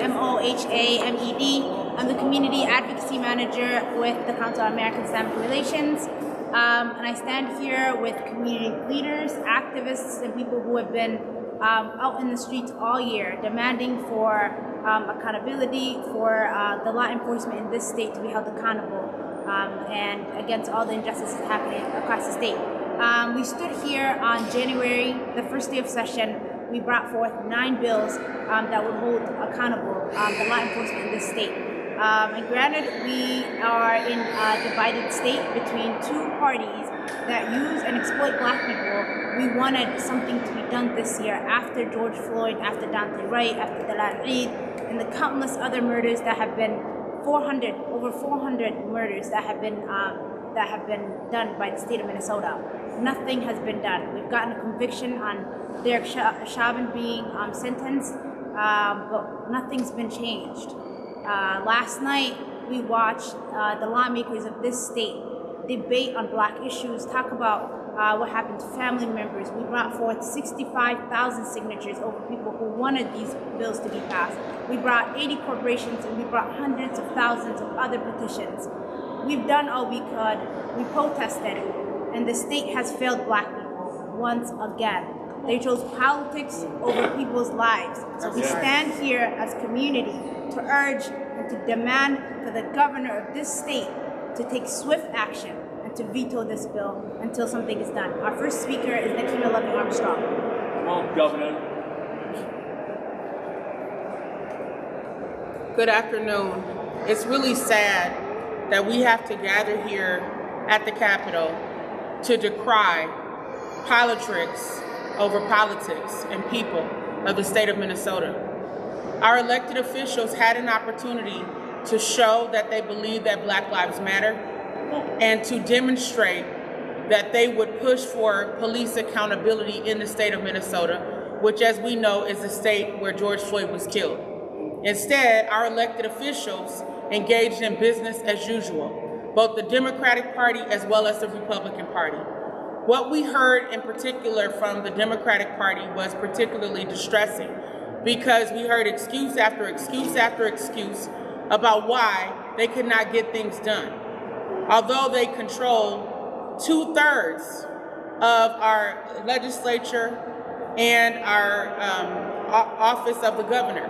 Mohamed. I'm the Community Advocacy Manager with the Council on American-Islamic Relations. And I stand here with community leaders, activists, and people who have been out in the streets all year demanding for accountability, for the law enforcement in this state to be held accountable and against all the injustices happening across the state. We stood here on January, the first day of session. We brought forth 9 bills that would hold accountable the law enforcement in this state. And granted, we are in a divided state between two parties that use and exploit black people. We wanted something to be done this year after George Floyd, after Dante Wright, after Dalal Eid, and the countless other murders that have been over 400 murders that have been done by the state of Minnesota. Nothing has been done. We've gotten a conviction on Derek Chauvin being sentenced, but nothing's been changed. Last night, we watched the lawmakers of this state debate on black issues, talk about what happened to family members. We brought forth 65,000 signatures over people who wanted these bills to be passed. We brought 80 corporations and we brought hundreds of thousands of other petitions. We've done all we could. We protested, and the state has failed black people once again. They chose politics over people's lives. So we stand here as community to urge and to demand for the governor of this state to take swift action and to veto this bill until something is done. Our first speaker is Nakima Loving Armstrong. Come on, Governor. Good afternoon. It's really sad that we have to gather here at the Capitol to decry politricks over politics and people of the state of Minnesota. Our elected officials had an opportunity to show that they believe that Black Lives Matter and to demonstrate that they would push for police accountability in the state of Minnesota, which, as we know, is the state where George Floyd was killed. Instead, our elected officials engaged in business as usual, both the Democratic Party as well as the Republican Party. What we heard in particular from the Democratic Party was particularly distressing, because we heard excuse after excuse after excuse about why they could not get things done. Although they control 2/3 of our legislature and our office of the governor.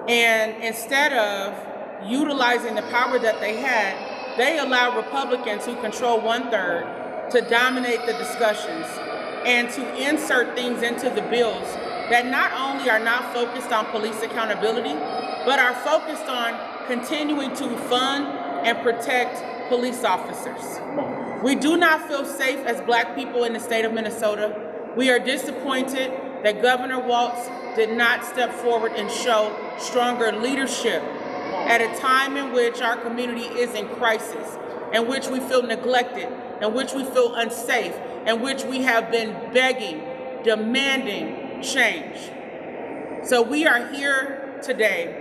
And instead of utilizing the power that they had, they allow Republicans who control 1/3 to dominate the discussions and to insert things into the bills that not only are not focused on police accountability, but are focused on continuing to fund and protect police officers. We do not feel safe as black people in the state of Minnesota. We are disappointed that Governor Walz did not step forward and show stronger leadership at a time in which our community is in crisis, in which we feel neglected, in which we feel unsafe, in which we have been begging, demanding change. So we are here today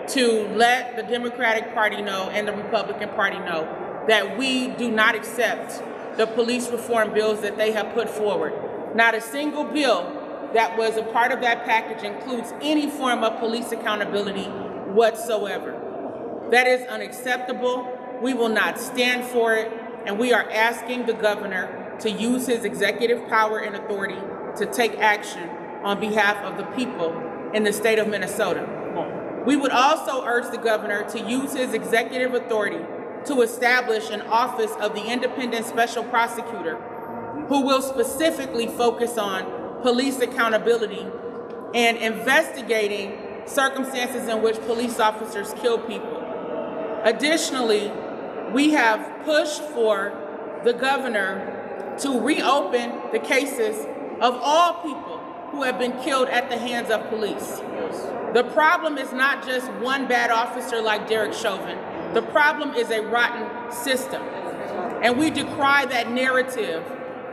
to let the Democratic Party know and the Republican Party know that we do not accept the police reform bills that they have put forward. Not a single bill that was a part of that package includes any form of police accountability whatsoever. That is unacceptable. We will not stand for it, and we are asking the governor to use his executive power and authority to take action on behalf of the people in the state of Minnesota. We would also urge the governor to use his executive authority to establish an office of the independent special prosecutor who will specifically focus on police accountability and investigating circumstances in which police officers kill people. Additionally, we have pushed for the governor to reopen the cases of all people who have been killed at the hands of police. The problem is not just one bad officer like Derek Chauvin. The problem is a rotten system. And we decry that narrative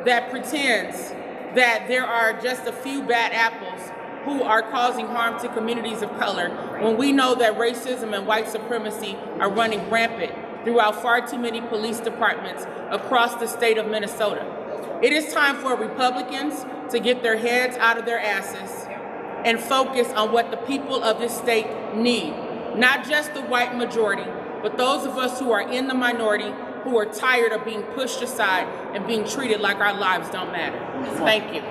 that pretends that there are just a few bad apples who are causing harm to communities of color, when we know that racism and white supremacy are running rampant throughout far too many police departments across the state of Minnesota. It is time for Republicans to get their heads out of their asses and focus on what the people of this state need. Not just the white majority, but those of us who are in the minority, who are tired of being pushed aside and being treated like our lives don't matter. Thank you.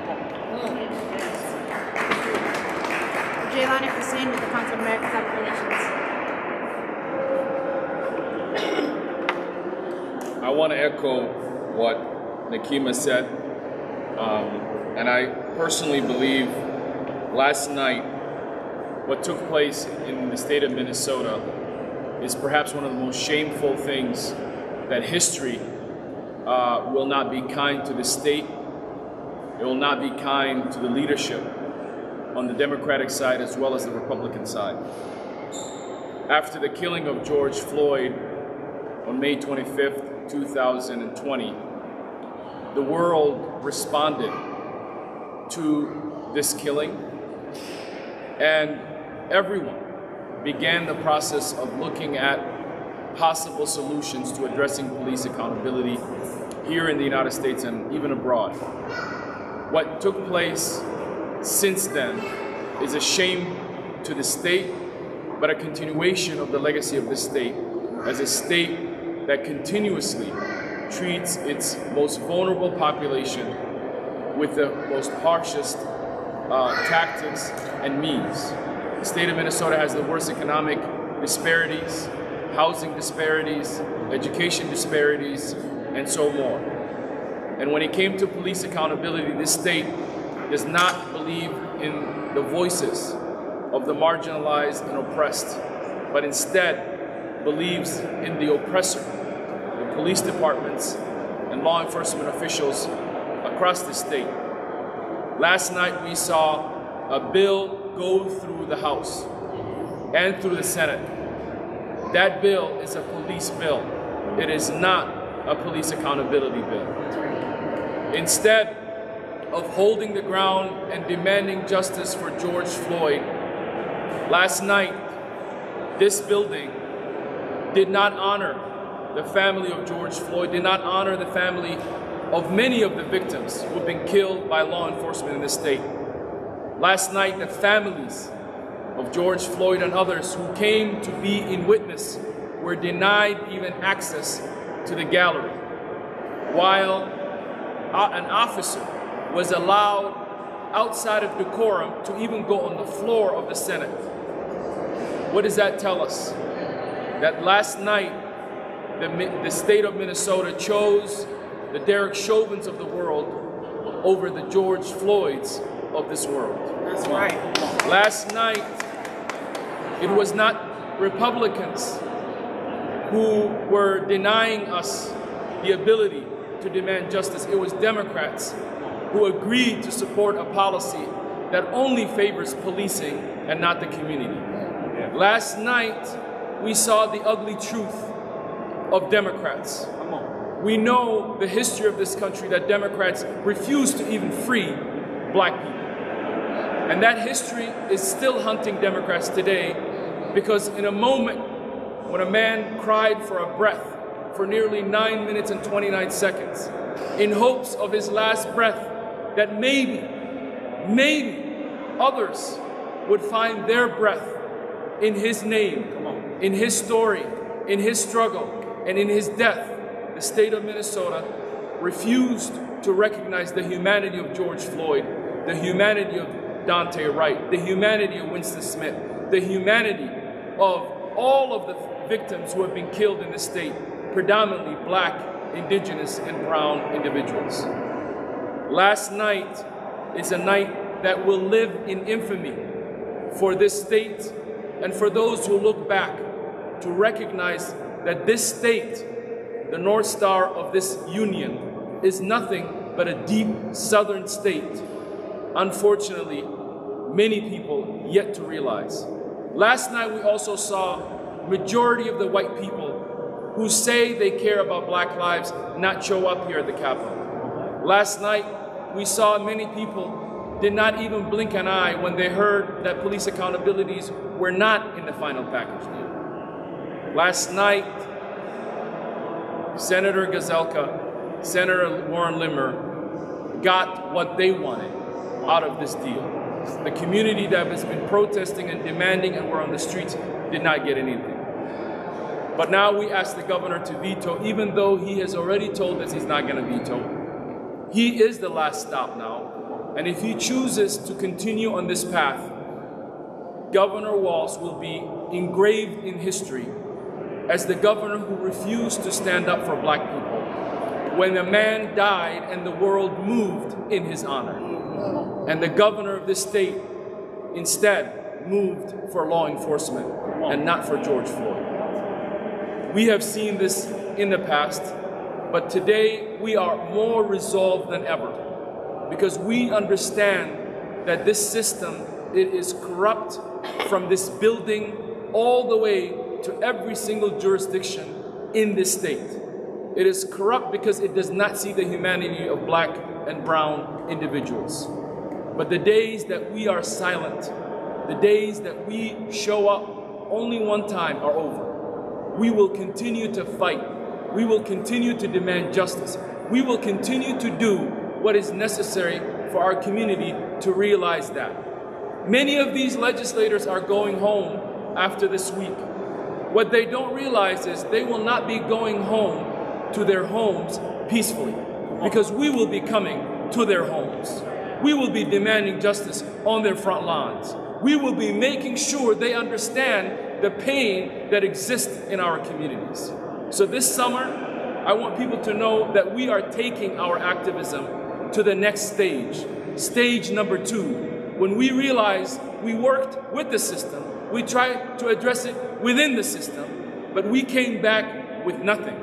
Jaylani Hussein with the Council of American Public Relations. I want to echo what Nikema said, and I personally believe last night what took place in the state of Minnesota is perhaps one of the most shameful things that history will not be kind to the state. It will not be kind to the leadership on the Democratic side as well as the Republican side. After the killing of George Floyd on May 25th, 2020, the world responded to this killing, and everyone began the process of looking at possible solutions to addressing police accountability here in the United States and even abroad. What took place since then is a shame to the state, but a continuation of the legacy of the state as a state that continuously treats its most vulnerable population with the most harshest tactics and means. The state of Minnesota has the worst economic disparities, housing disparities, education disparities, and so more. And when it came to police accountability, this state does not believe in the voices of the marginalized and oppressed, but instead believes in the oppressor, the police departments and law enforcement officials across the state. Last night we saw a bill go through the House and through the Senate. That bill is a police bill. It is not a police accountability bill. Instead of holding the ground and demanding justice for George Floyd, last night, this building did not honor the family of George Floyd, did not honor the family of many of the victims who have been killed by law enforcement in this state. Last night, the families of George Floyd and others who came to be in witness were denied even access to the gallery, while an officer was allowed outside of decorum to even go on the floor of the Senate. What does that tell us? That last night, the state of Minnesota chose the Derek Chauvins of the world over the George Floyds of this world. That's right. Last night, it was not Republicans who were denying us the ability to demand justice. It was Democrats who agreed to support a policy that only favors policing and not the community. Last night, we saw the ugly truth of Democrats. We know the history of this country, that Democrats refuse to even free black people. And that history is still hunting Democrats today, because in a moment when a man cried for a breath for nearly 9 minutes and 29 seconds, in hopes of his last breath, that maybe others would find their breath in his name, in his story, in his struggle, and in his death, the state of Minnesota refused to recognize the humanity of George Floyd, the humanity of Dante Wright, the humanity of Winston Smith, the humanity of all of the victims who have been killed in this state, predominantly black, indigenous, and brown individuals. Last night is a night that will live in infamy for this state and for those who look back to recognize that this state, the North Star of this union, is nothing but a deep southern state. Unfortunately, many people yet to realize. Last night we also saw majority of the white people who say they care about black lives not show up here at the Capitol. Last night we saw many people did not even blink an eye when they heard that police accountabilities were not in the final package deal. Last night, Senator Gazelka, Senator Warren Limmer got what they wanted out of this deal. The community that has been protesting and demanding and were on the streets did not get anything. But now we ask the governor to veto, even though he has already told us he's not going to veto. He is the last stop now. And if he chooses to continue on this path, Governor Walz will be engraved in history as the governor who refused to stand up for black people when a man died and the world moved in his honor. And the governor of this state instead moved for law enforcement and not for George Floyd. We have seen this in the past, but today we are more resolved than ever because we understand that this system, it is corrupt from this building all the way to every single jurisdiction in this state. It is corrupt because it does not see the humanity of black and brown individuals. But the days that we are silent, the days that we show up only one time are over. We will continue to fight. We will continue to demand justice. We will continue to do what is necessary for our community to realize that. Many of these legislators are going home after this week. What they don't realize is they will not be going home to their homes peacefully, because we will be coming to their homes. We will be demanding justice on their front lawns. We will be making sure they understand the pain that exists in our communities. So this summer, I want people to know that we are taking our activism to the next stage, stage number 2. When we realize we worked with the system, we tried to address it within the system, but we came back with nothing.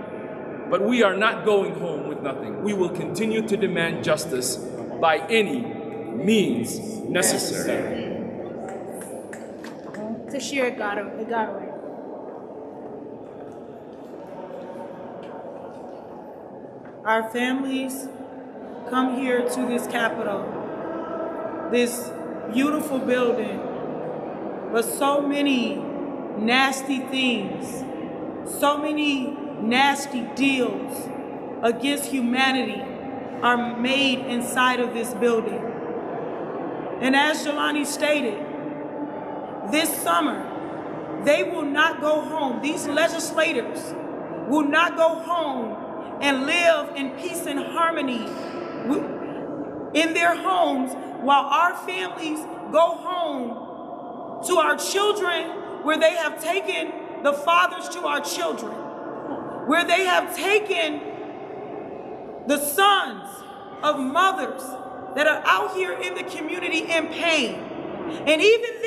But we are not going home with nothing. We will continue to demand justice by any means necessary. Tashir got it. Our families come here to this Capitol, this beautiful building, but so many nasty things, so many nasty deals against humanity are made inside of this building. And as Jelani stated, this summer, they will not go home. These legislators will not go home and live in peace and harmony in their homes while our families go home to our children where they have taken the fathers to our children, where they have taken the sons of mothers that are out here in the community in pain. And even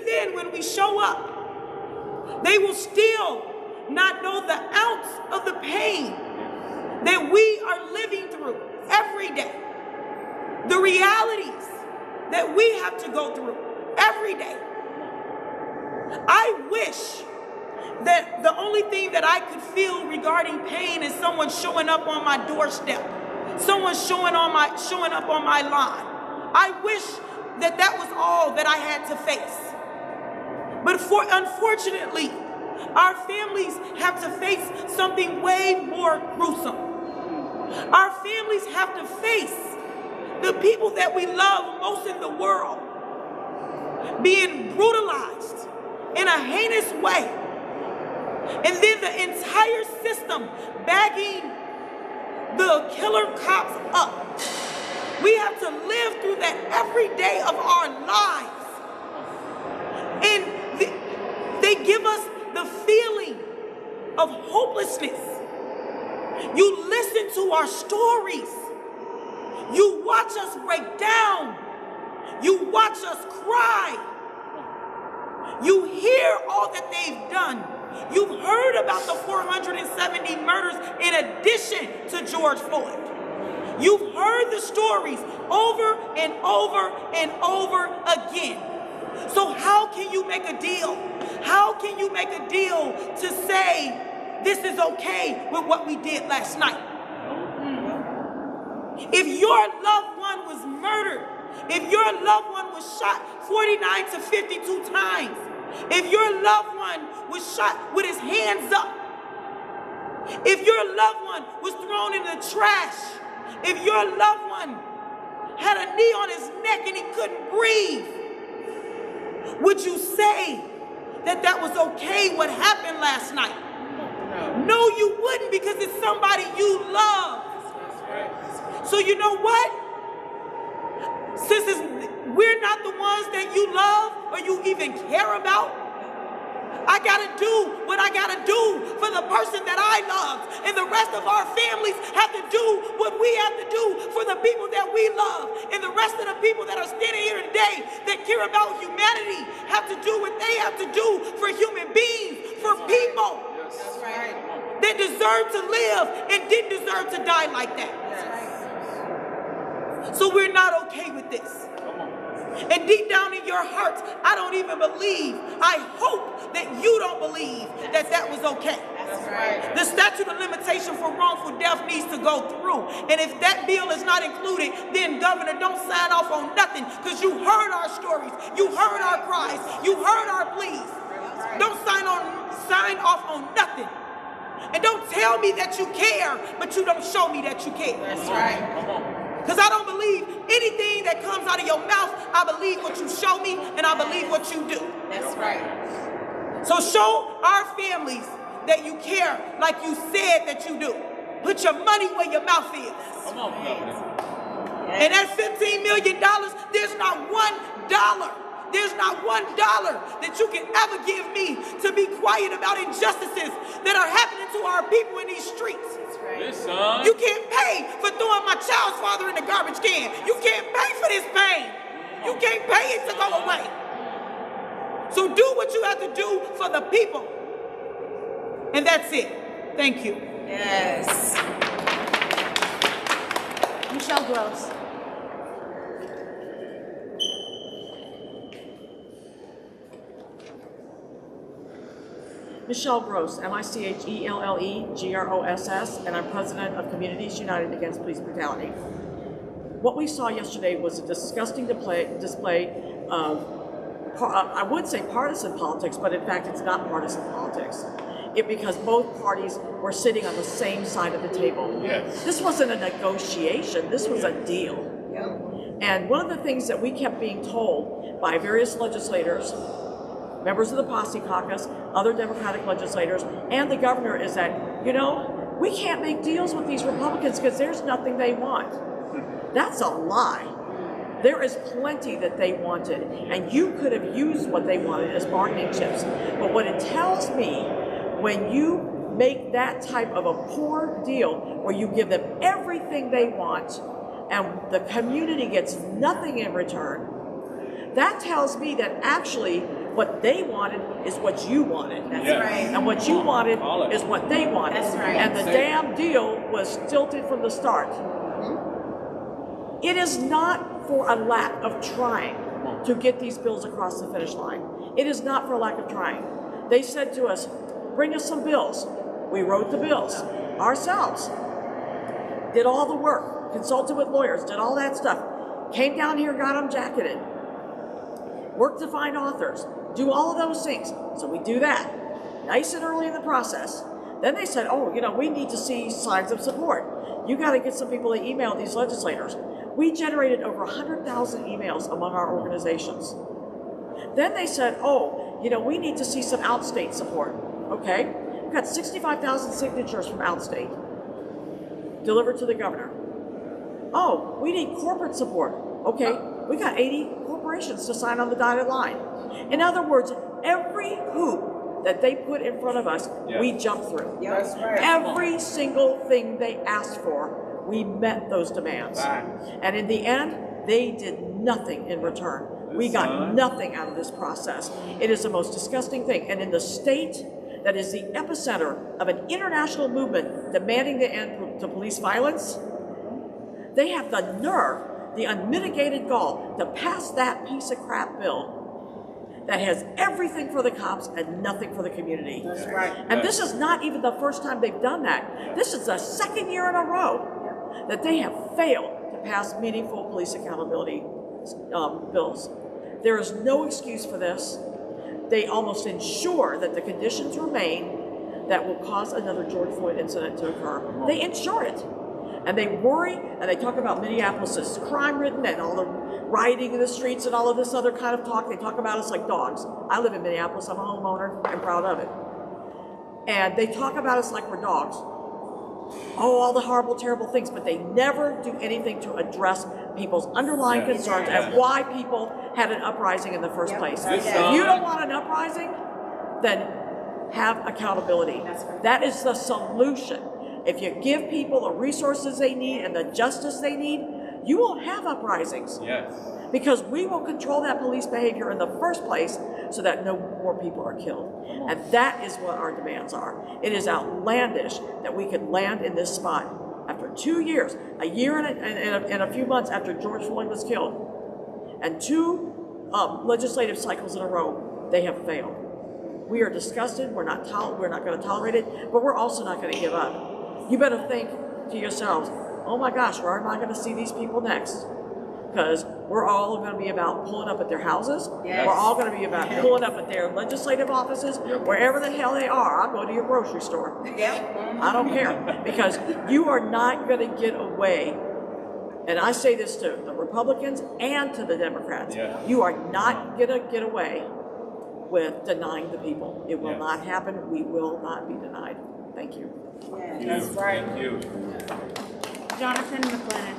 then, when we show up, they will still not know the ounce of the pain that we are living through every day. The realities that we have to go through every day. I wish that the only thing that I could feel regarding pain is someone showing up on my doorstep, someone showing up on my lawn. I wish that that was all that I had to face. But unfortunately, our families have to face something way more gruesome. Our families have to face the people that we love most in the world being brutalized in a heinous way. And then the entire system bagging the killer cops up. We have to live through that every day of our lives. And they give us the feeling of hopelessness. You listen to our stories. You watch us break down. You watch us cry. You hear all that they've done. You've heard about the 470 murders in addition to George Floyd. You've heard the stories over and over and over again. So how can you make a deal? How can you make a deal to say this is okay with what we did last night? If your loved one was murdered, if your loved one was shot 49 to 52 times, if your loved one was shot with his hands up, if your loved one was thrown in the trash, if your loved one had a knee on his neck and he couldn't breathe, would you say that that was okay what happened last night? No, you wouldn't, because it's somebody you love. So you know what? Since we're not the ones that you love or you even care about, I gotta do what I gotta do for the person that I love. And the rest of our families have to do what we have to do for the people that we love. And the rest of the people that are standing here today that care about humanity have to do what they have to do for human beings, for people that deserve to live and didn't deserve to die like that. So we're not okay with this. And deep down in your hearts, I don't even believe, I hope that you don't believe that that was okay. That's right. The statute of limitation for wrongful death needs to go through. And if that bill is not included, then Governor, don't sign off on nothing, because you heard our stories, you heard our cries, you heard our pleas. Don't sign off on nothing. And don't tell me that you care, but you don't show me that you care. That's right. Because I don't believe anything that comes out of your mouth. I believe what you show me, and I believe what you do. That's right. So show our families that you care like you said that you do. Put your money where your mouth is. Come on, Governor. And that $15 million, there's not $1. There's not $1 that you can ever give me to be quiet about injustices that are happening to our people in these streets. Listen. You can't pay for throwing my child's father in the garbage can. You can't pay for this pain. You can't pay it to go away. So do what you have to do for the people. And that's it. Thank you. Yes. Michelle Gross. Michelle Gross, MICHELLEGROSS, and I'm president of Communities United Against Police Brutality. What we saw yesterday was a disgusting display of, I would say partisan politics, but in fact it's not partisan politics. Because both parties were sitting on the same side of the table. Yes. This wasn't a negotiation, this was a deal. And one of the things that we kept being told by various legislators, members of the Posse Caucus, other Democratic legislators, and the governor is that, we can't make deals with these Republicans because there's nothing they want. That's a lie. There is plenty that they wanted, and you could have used what they wanted as bargaining chips. But what it tells me, when you make that type of a poor deal where you give them everything they want and the community gets nothing in return, that tells me that actually what they wanted is what you wanted. That's right. And what you wanted is what they wanted. That's right. And the damn deal was stilted from the start. It is not for a lack of trying to get these bills across the finish line. It is not for a lack of trying. They said to us, bring us some bills. We wrote the bills ourselves, did all the work, consulted with lawyers, did all that stuff, came down here, got them jacketed, worked to find authors, do all of those things. So we do that, nice and early in the process. Then they said, we need to see signs of support. You got to get some people to email these legislators. We generated over 100,000 emails among our organizations. Then they said, we need to see some outstate support. Okay, we've got 65,000 signatures from outstate delivered to the governor. Oh, we need corporate support. Okay, we got 80 corporations to sign on the dotted line. In other words, every hoop that they put in front of us, we jumped through. That's right. Every single thing they asked for, we met those demands. And in the end, they did nothing in return. We got nothing out of this process. It is the most disgusting thing. And in the state that is the epicenter of an international movement demanding the end to police violence, they have the nerve, the unmitigated gall, to pass that piece of crap bill that has everything for the cops and nothing for the community. That's right. And this is not even the first time they've done that. This is the second year in a row that they have failed to pass meaningful police accountability bills. There is no excuse for this. They almost ensure that the conditions remain that will cause another George Floyd incident to occur. They ensure it. And they worry, and they talk about Minneapolis as crime-ridden and all the rioting in the streets and all of this other kind of talk. They talk about us like dogs. I live in Minneapolis. I'm a homeowner. I'm proud of it. And they talk about us like we're dogs. Oh, all the horrible, terrible things, but they never do anything to address people's underlying concerns and why people had an uprising in the first place. If you don't want an uprising, then have accountability. That is the solution. If you give people the resources they need and the justice they need, you won't have uprisings. Yes. Because we will control that police behavior in the first place so that no more people are killed. And that is what our demands are. It is outlandish that we could land in this spot after 2 years, a year and a few months after George Floyd was killed, and 2 legislative cycles in a row, they have failed. We are disgusted, we're not going to tolerate it, but we're also not going to give up. You better think to yourselves, oh my gosh, where am I going to see these people next? Because we're all going to be about pulling up at their houses. Yes. We're all going to be about pulling up at their legislative offices, wherever the hell they are. I'll go to your grocery store. Yep. I don't care. Because you are not going to get away, and I say this to the Republicans and to the Democrats, you are not going to get away with denying the people. It will not happen. We will not be denied. Thank you. That's right. Thank you. Jonathan McLennan.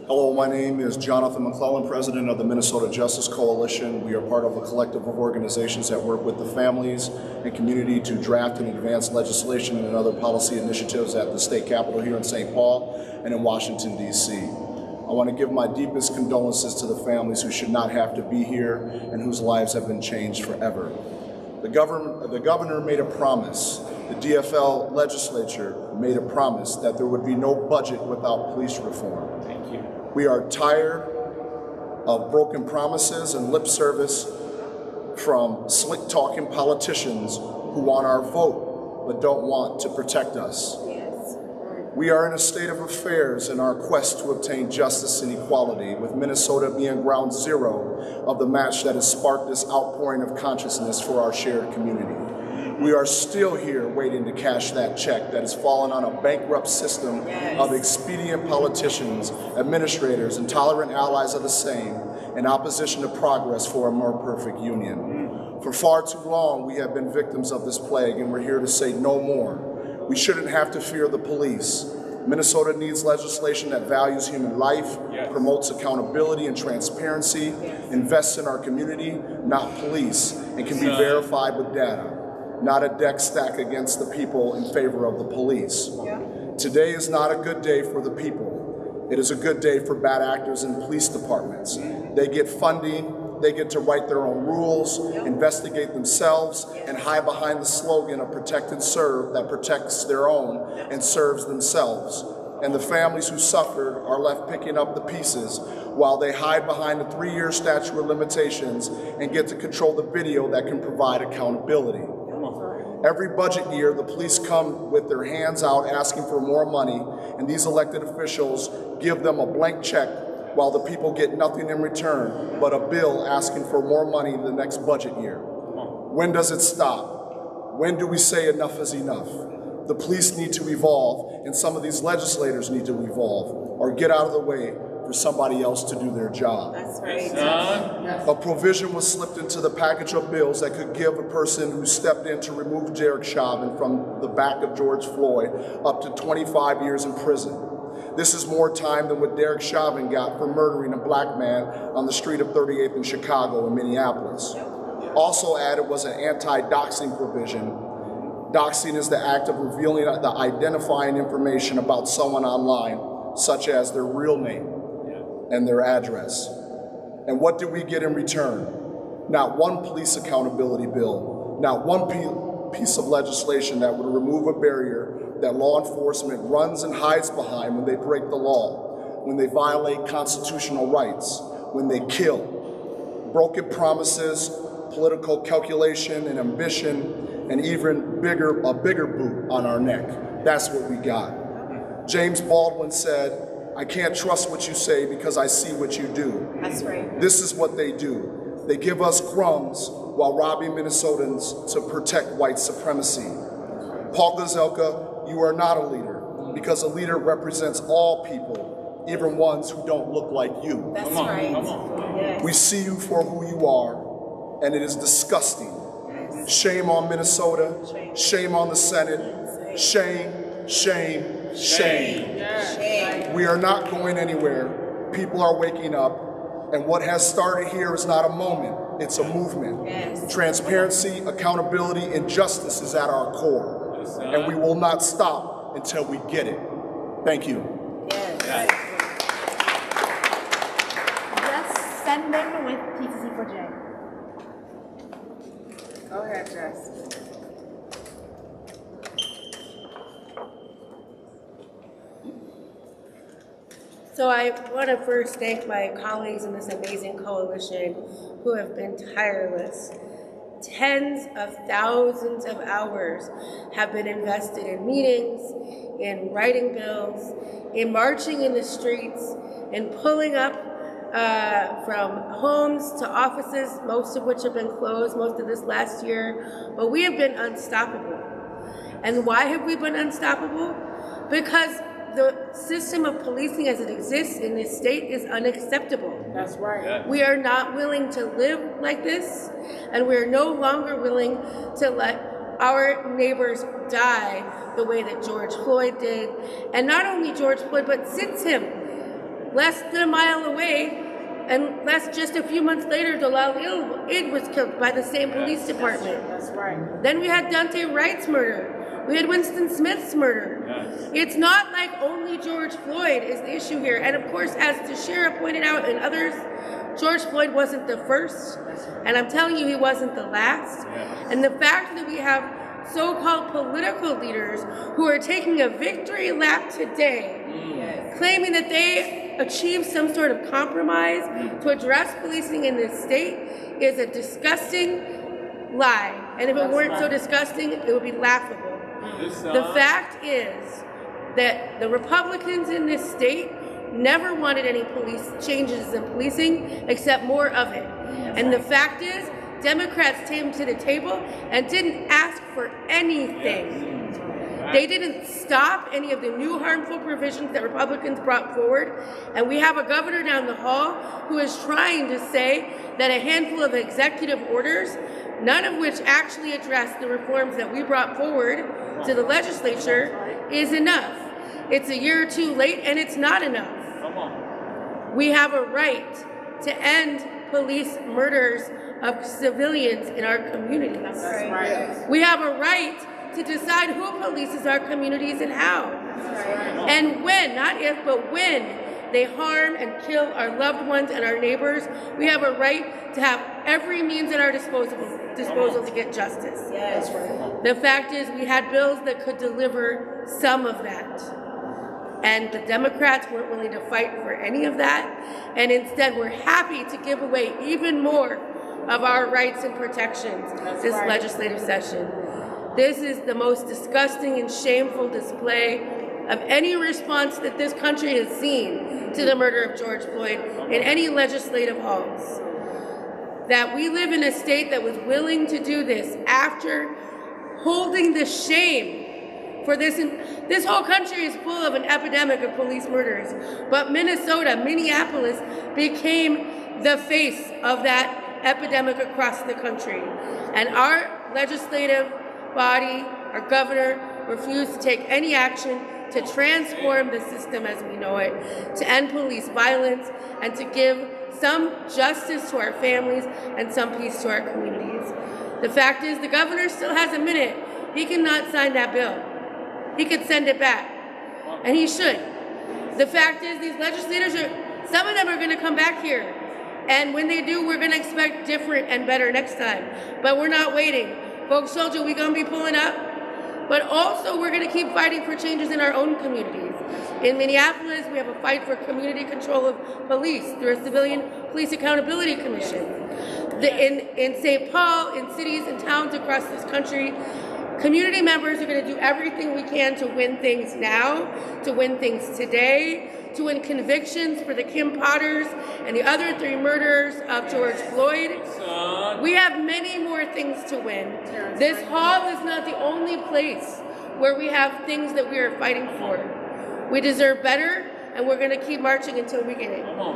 Hello, my name is Jonathan McClellan, president of the Minnesota Justice Coalition. We are part of a collective of organizations that work with the families and community to draft and advance legislation and other policy initiatives at the state capitol here in St. Paul and in Washington, D.C. I want to give my deepest condolences to the families who should not have to be here and whose lives have been changed forever. The governor made a promise. The DFL legislature made a promise that there would be no budget without police reform. Thank you. We are tired of broken promises and lip service from slick-talking politicians who want our vote but don't want to protect us. We are in a state of affairs in our quest to obtain justice and equality, with Minnesota being ground zero of the match that has sparked this outpouring of consciousness for our shared community. We are still here waiting to cash that check that has fallen on a bankrupt system of expedient politicians, administrators, and tolerant allies of the same in opposition to progress for a more perfect union. For far too long, we have been victims of this plague, and we're here to say no more. We shouldn't have to fear the police. Minnesota needs legislation that values human life, promotes accountability and transparency, invests in our community, not police, and can be verified with data. Not a deck stack against the people in favor of the police. Today is not a good day for the people. It is a good day for bad actors in police departments. They get funding, they get to write their own rules, investigate themselves, and hide behind the slogan of protect and serve that protects their own and serves themselves. And the families who suffered are left picking up the pieces while they hide behind the 3-year statute of limitations and get to control the video that can provide accountability. Every budget year, the police come with their hands out asking for more money, and these elected officials give them a blank check while the people get nothing in return but a bill asking for more money the next budget year. When does it stop? When do we say enough is enough? The police need to evolve, and some of these legislators need to evolve or get out of the way for somebody else to do their job. That's right. A provision was slipped into the package of bills that could give a person who stepped in to remove Derek Chauvin from the back of George Floyd up to 25 years in prison. This is more time than what Derek Chauvin got for murdering a black man on the street of 38th in Chicago and Minneapolis. Also added was an anti-doxing provision. Doxing is the act of revealing the identifying information about someone online, such as their real name and their address. And what do we get in return? Not one police accountability bill, not one piece of legislation that would remove a barrier that law enforcement runs and hides behind when they break the law, when they violate constitutional rights, when they kill. Broken promises, political calculation and ambition, and even a bigger boot on our neck. That's what we got. James Baldwin said, "I can't trust what you say because I see what you do." That's right. This is what they do. They give us crumbs while robbing Minnesotans to protect white supremacy. Paul Gazelka, you are not a leader, because a leader represents all people, even ones who don't look like you. That's right. Yes. We see you for who you are, and it is disgusting. Shame on Minnesota, shame on the Senate, shame, shame, shame. Shame. We are not going anywhere. People are waking up, and what has started here is not a moment, it's a movement. Yes. Transparency, accountability, and justice is at our core, and we will not stop until we get it. Thank you. Yes. Just send them with PCC4J. Go ahead, Jess. So I want to first thank my colleagues in this amazing coalition who have been tireless. Tens of thousands of hours have been invested in meetings, in writing bills, in marching in the streets, in pulling up from homes to offices, most of which have been closed most of this last year. But we have been unstoppable. And why have we been unstoppable? Because the system of policing as it exists in this state is unacceptable. That's right. We are not willing to live like this, and we are no longer willing to let our neighbors die the way that George Floyd did. And not only George Floyd, but since him, less than a mile away, and just a few months later, Dalal Id was killed by the same police department. That's right. Then we had Dante Wright's murder. We had Winston Smith's murder. It's not like only George Floyd is the issue here. And of course, as Tashira pointed out and others, George Floyd wasn't the first. And I'm telling you, he wasn't the last. And the fact that we have so-called political leaders who are taking a victory lap today, claiming that they achieved some sort of compromise to address policing in this state is a disgusting lie. And if it weren't so disgusting, it would be laughable. The fact is that the Republicans in this state never wanted any police changes in policing except more of it. And the fact is, Democrats came to the table and didn't ask for anything. They didn't stop any of the new harmful provisions that Republicans brought forward. And we have a governor down the hall who is trying to say that a handful of executive orders, none of which actually address the reforms that we brought forward to the legislature, is enough. It's a year or two late, and it's not enough. We have a right to end police murders of civilians in our communities. That's right. We have a right to decide who polices our communities and how. And when, not if, but when they harm and kill our loved ones and our neighbors, we have a right to have every means at our disposal to get justice. Yes. The fact is, we had bills that could deliver some of that. And the Democrats weren't willing to fight for any of that. And instead, we're happy to give away even more of our rights and protections this legislative session. This is the most disgusting and shameful display of any response that this country has seen to the murder of George Floyd in any legislative halls. That we live in a state that was willing to do this after holding the shame for this. This whole country is full of an epidemic of police murders, but Minneapolis became the face of that epidemic across the country. And our legislative body, our governor, refused to take any action to transform the system as we know it, to end police violence, and to give some justice to our families and some peace to our communities. The fact is, the governor still has a minute. He cannot sign that bill. He could send it back, and he should. The fact is, these legislators some of them are going to come back here, and when they do, we're going to expect different and better next time. But we're not waiting. Folks told you we're going to be pulling up, but also we're going to keep fighting for changes in our own communities. In Minneapolis, we have a fight for community control of police through a Civilian Police Accountability Commission. In St. Paul, in cities and towns across this country, community members are going to do everything we can to win things now, to win things today, to win convictions for the Kim Potters and the other 3 murderers of George Floyd. We have many more things to win. This hall is not the only place where we have things that we are fighting for. We deserve better, and we're going to keep marching until we get it. Our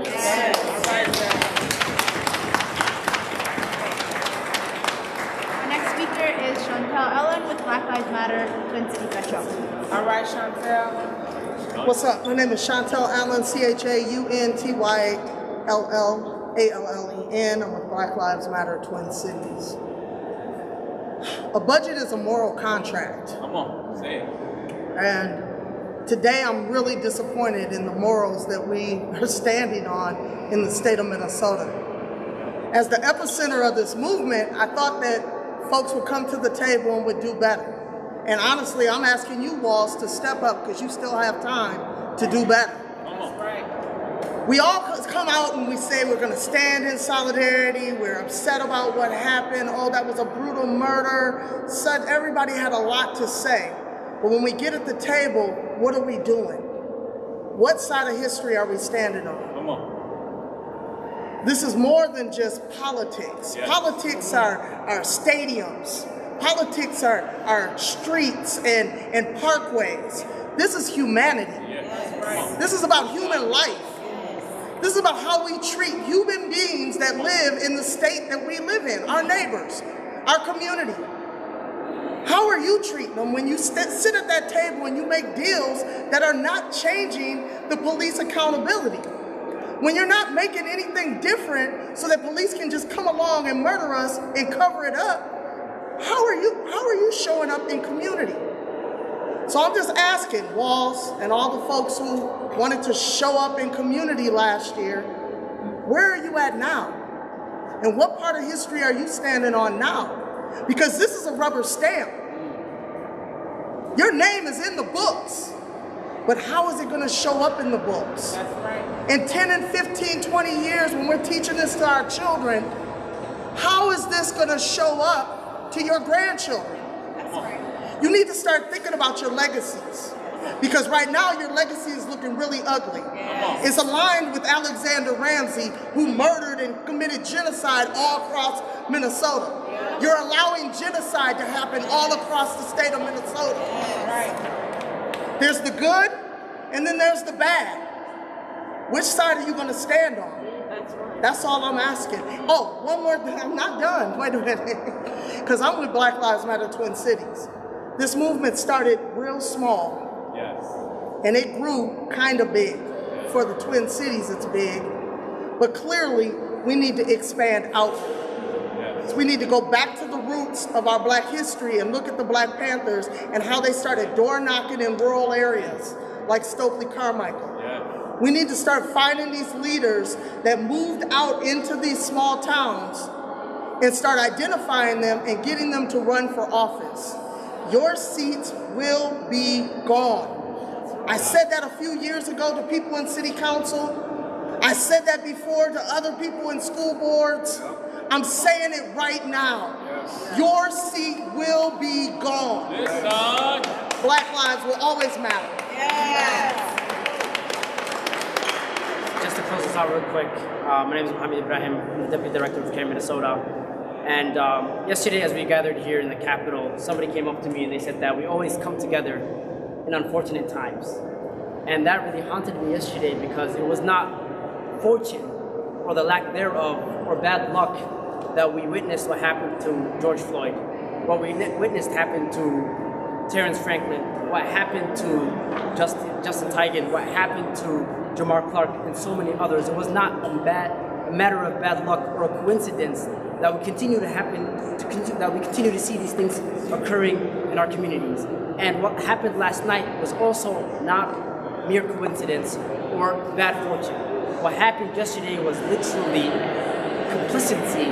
next speaker is Chantel Ellen with Black Lives Matter, Twin City Metro. All right, Chantel. What's up? My name is Chantel Allen, CHAUNTYLLALLEN. I'm with Black Lives Matter, Twin Cities. A budget is a moral contract. Come on, say it. And today I'm really disappointed in the morals that we are standing on in the state of Minnesota. As the epicenter of this movement, I thought that folks would come to the table and would do better. And honestly, I'm asking you, Walls, to step up because you still have time to do better. We all come out and we say we're going to stand in solidarity. We're upset about what happened. Oh, that was a brutal murder. Everybody had a lot to say. But when we get at the table, what are we doing? What side of history are we standing on? Come on. This is more than just politics. Yes. Politics are stadiums. Politics are streets and parkways. This is humanity. Yes. This is about human life. This is about how we treat human beings that live in the state that we live in, our neighbors, our community. How are you treating them when you sit at that table and you make deals that are not changing the police accountability? When you're not making anything different so that police can just come along and murder us and cover it up, how are you showing up in community? So I'm just asking Walls and all the folks who wanted to show up in community last year, where are you at now? And what part of history are you standing on now? Because this is a rubber stamp. Your name is in the books, but how is it going to show up in the books? That's right. In 10 and 15, 20 years, when we're teaching this to our children, how is this going to show up to your grandchildren? That's right. You need to start thinking about your legacies. Because right now, your legacy is looking really ugly. Yes. It's aligned with Alexander Ramsey, who murdered and committed genocide all across Minnesota. You're allowing genocide to happen all across the state of Minnesota. Right. There's the good, and then there's the bad. Which side are you going to stand on? That's all I'm asking. Oh, one more thing. I'm not done. Wait a minute. Because I'm with Black Lives Matter Twin Cities. This movement started real small. Yes. And it grew kind of big. For the Twin Cities, it's big. But clearly, we need to expand outward. Yes. We need to go back to the roots of our Black history and look at the Black Panthers and how they started door knocking in rural areas like Stokely Carmichael. Yes. We need to start finding these leaders that moved out into these small towns and start identifying them and getting them to run for office. Your seats will be gone. I said that a few years ago to people in city council. I said that before to other people in school boards. I'm saying it right now. Your seat will be gone. Black lives will always matter. Just to close this out real quick, my name is Mohammed Ibrahim. I'm the Deputy Director of CAIR Minnesota. And yesterday as we gathered here in the Capitol, somebody came up to me and they said that we always come together in unfortunate times. And that really haunted me yesterday because it was not fortune or the lack thereof or bad luck that we witnessed what happened to George Floyd. What we witnessed happened to Terrence Franklin, what happened to Justin Tigan, what happened to Jamar Clark and so many others. It was not a matter of bad luck or a coincidence that would continue to happen, that we continue to see these things occurring in our communities. And what happened last night was also not mere coincidence or bad fortune. What happened yesterday was literally complicity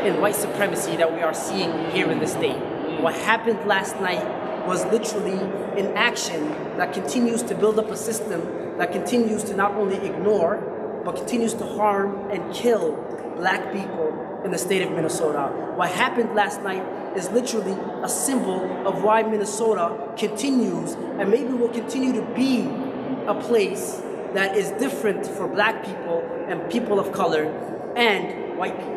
in white supremacy that we are seeing here in the state. What happened last night was literally an action that continues to build up a system that continues to not only ignore, but continues to harm and kill Black people in the state of Minnesota. What happened last night is literally a symbol of why Minnesota continues and maybe will continue to be a place that is different for black people and people of color and white people.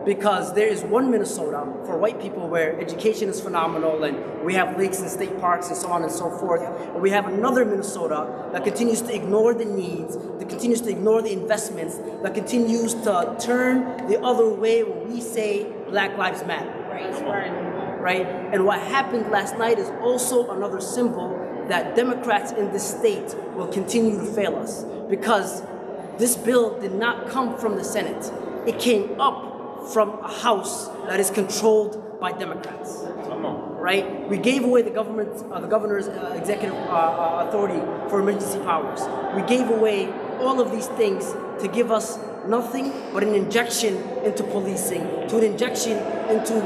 Because there is one Minnesota for white people where education is phenomenal and we have lakes and state parks and so on and so forth. And we have another Minnesota that continues to ignore the needs, that continues to ignore the investments, that continues to turn the other way when we say Black Lives Matter. Right? And what happened last night is also another symbol that Democrats in this state will continue to fail us. Because this bill did not come from the Senate. It came up from a house that is controlled by Democrats, right? We gave away the governor's executive authority for emergency powers. We gave away all of these things to give us nothing but an injection into policing, to an injection into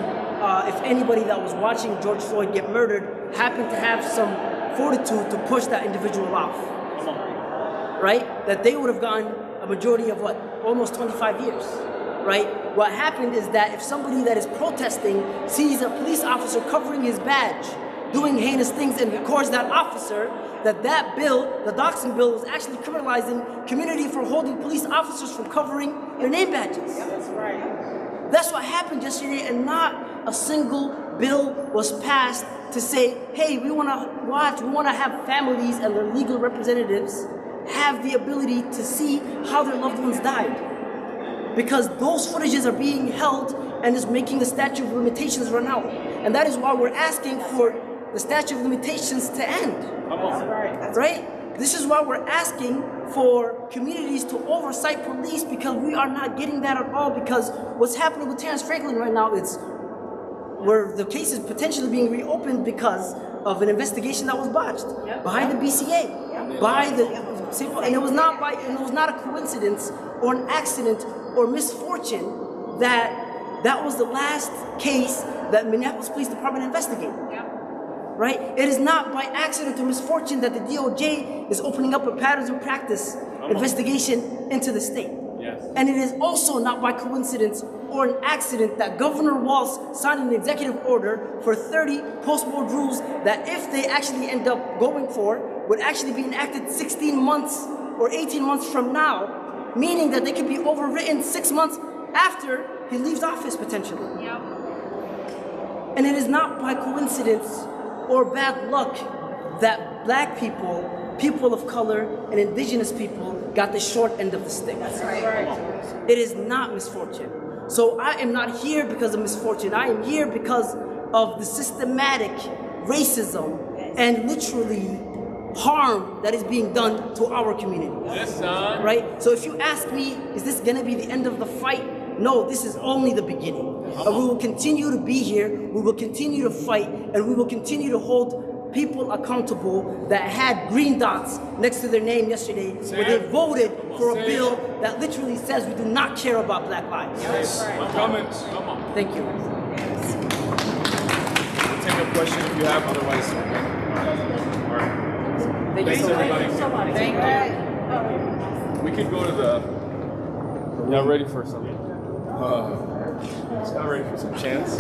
if anybody that was watching George Floyd get murdered happened to have some fortitude to push that individual off, right? That they would have gotten a majority of what? Almost 25 years. Right? What happened is that if somebody that is protesting sees a police officer covering his badge, doing heinous things, and records that officer, that bill, the doxing bill, was actually criminalizing community for holding police officers from covering their name badges. Yeah, that's right. That's what happened yesterday, and not a single bill was passed to say, hey, we want to have families and their legal representatives have the ability to see how their loved ones died. Because those footages are being held and is making the statute of limitations run out. And that is why we're asking for the statute of limitations to end. Right? This is why we're asking for communities to oversight police, because we are not getting that at all. Because what's happening with Terrence Franklin right now is where the case is potentially being reopened because of an investigation that was botched behind the BCA, by the and it was not a coincidence or an accident or misfortune that was the last case that Minneapolis Police Department investigated. Right? It is not by accident or misfortune that the DOJ is opening up a patterns and practice investigation into the state. Yes. And it is also not by coincidence or an accident that Governor Walz signed an executive order for 30 post-board rules that, if they actually end up going for, would actually be enacted 16 months or 18 months from now, meaning that they could be overwritten 6 months after he leaves office potentially. Yep. And it is not by coincidence or bad luck that black people, people of color, and indigenous people got the short end of the stick. That's right. It is not misfortune. So I am not here because of misfortune. I am here because of the systematic racism and literally harm that is being done to our community. Yes, son. Right? So if you ask me, is this gonna be the end of the fight? No, this is only the beginning. And we will continue to be here, we will continue to fight, and we will continue to hold people accountable that had green dots next to their name yesterday, where they voted for a bill that literally says we do not care about black lives. Yes. Come on. Thank you. We'll take a question if you have, otherwise. All right. Thank you Thanks, so much. everybody. Thank you. We could go to the. Y'all ready for some? Y'all ready for some chants?